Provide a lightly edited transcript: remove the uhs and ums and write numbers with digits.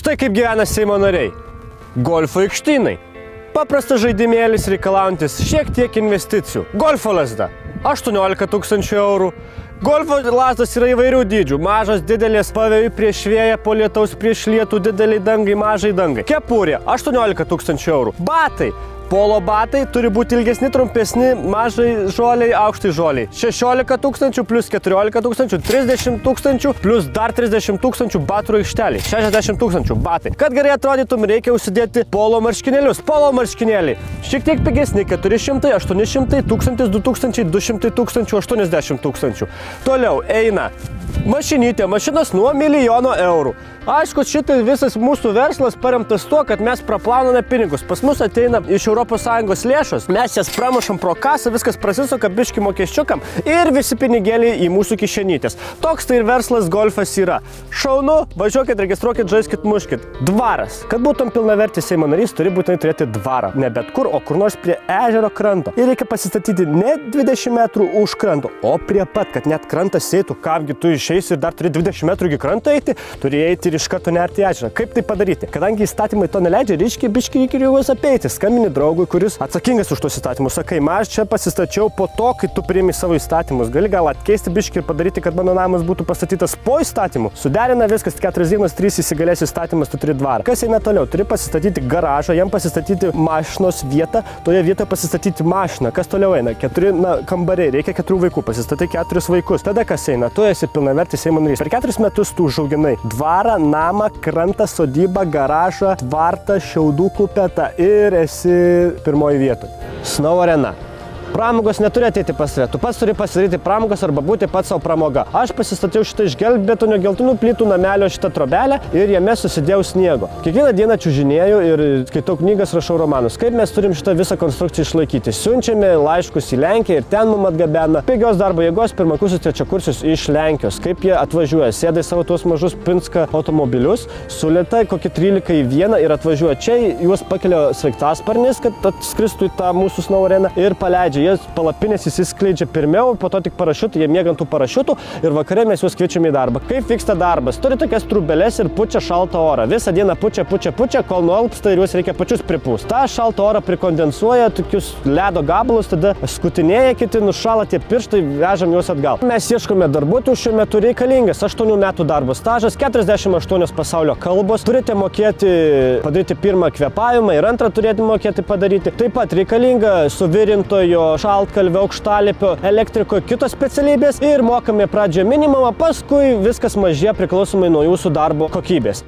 Štai kaip gyvena Seimo nariai. Golfo aikštynai. Paprastas žaidimėlis reikalaujantis šiek tiek investicijų. Golfo lazda. 18 000 eurų. Golfo lazdas yra įvairių dydžių. Mažas, didelės, pavėjui prieš vėją, po lietaus prieš lietų, dideliai dangai, mažai dangai. Kepurė. 18 000 eurų. Batai. Polo batai turi būti ilgesni, trumpesni, mažai žoliai, aukštai žoliai. 16 000 plus 14 000, 30 000 plus dar 30 000 batų aikštelį. 60 000 batai. Kad gerai atrodytum, reikia užsidėti polo marškinėlius. Polo marškinėliai. Šiek tiek pigesni. 400, 800, 1000, 2000, 200 000, 80 000. Toliau eina mašinytė. Mašinas nuo 1 000 000 eurų. Aišku, šitai visas mūsų verslas paremtas tuo, kad mes praplauname pinigus. Pas mus ateina iš ES lėšos, mes jas pramušam pro kasą, viskas prasisuka biški mokesčiukam ir visi pinigėliai į mūsų kišenytės. Toks tai ir verslas golfas yra. Šaunu, važiuokit, registruokit, žaiskit, muškit. Dvaras. Kad būtum pilnavertis Seimo narys, turi būtinai turėti dvarą. Ne bet kur, o kur nors prie ežero kranto. Ir reikia pasistatyti ne 20 metrų už kranto, o prie pat, kad net krantas eitų. Kamgi tu išeisi ir dar turi 20 metrų iki kranto eiti, turi eiti ir iš karto nerti į ežerą. Kaip tai padaryti? Kadangi įstatymai to neleidžia, reiškia biški reikia juos apeiti. Skambini draugui, kuris atsakingas už tos įstatymus. Sakai, aš čia pasistačiau po to, kai tu priimi savo įstatymus. Gali gal atkeisti biški ir padaryti, kad mano namas būtų pastatytas po įstatymų. Suderina viskas, 4 dienos, 3 įsigalės įstatymas, tu turi dvarą. Kas eina toliau? Turi pasistatyti garažą, jam pasistatyti mašinos vietą, toje vietoje pasistatyti mašiną. Kas toliau eina? 4 kambariai, reikia 4 vaikų, pasistatai 4 vaikus. Tada kas eina? Tu esi pilnavertis Seimo narys. Per 4 metus tu užauginai dvarą, namą, krantą, sodybą, garažą, tvartą, šiaudų kupetą ir esi pirmoji vietoje. Snow arena. Pramogos neturi ateiti pas tave. Tu pats turi pasidaryti pramogas arba būti pats savo pramoga. Aš pasistačiau šitą iš gelbėtonio geltonų plytų namelio šitą trobelę ir jame susidėjau sniego. Kiekvieną dieną čiužinėju ir skaitau knygas, rašau romanus. Kaip mes turim šitą visą konstrukciją išlaikyti? Siunčiame laiškus į Lenkiją ir ten mums atgabena pigios darbo jėgos pirmakursius, trečiakursius iš Lenkijos. Kaip jie atvažiuoja? Sėda į savo tuos mažus Pinska automobilius, sulėta kokį 13 į vieną ir atvažiuoja čia, juos pakelia sraigtasparnis, kad atskristų į tą mūsų Snow areną ir paleidžia. Jie palapinės įsiskleidžia pirmiau, po to tik parašiutų, jie miega ant tų parašiutų ir vakare mes juos kviečiame į darbą. Kaip vyksta darbas? Turi tokias trubeles ir pučia šaltą orą. Visą dieną pučia, kol nualpsta ir juos reikia pačius pripūsti. Ta šaltą orą prikondensuoja tokius ledo gabalus, tada skutinėja kiti, nušala tie pirštai, vežam juos atgal. Mes ieškome darbuotojų, šiuo metu reikalingas 8 metų darbo stažas, 48 pasaulio kalbos. Turite mokėti padaryti pirmą kvėpavimą ir antrą turėti mokėti padaryti. Taip pat reikalinga suvirintojo, šaltkalvio, aukštalipio, elektriko, kitos specialybės ir mokame pradžioje minimumą, paskui viskas mažėja priklausomai nuo jūsų darbo kokybės.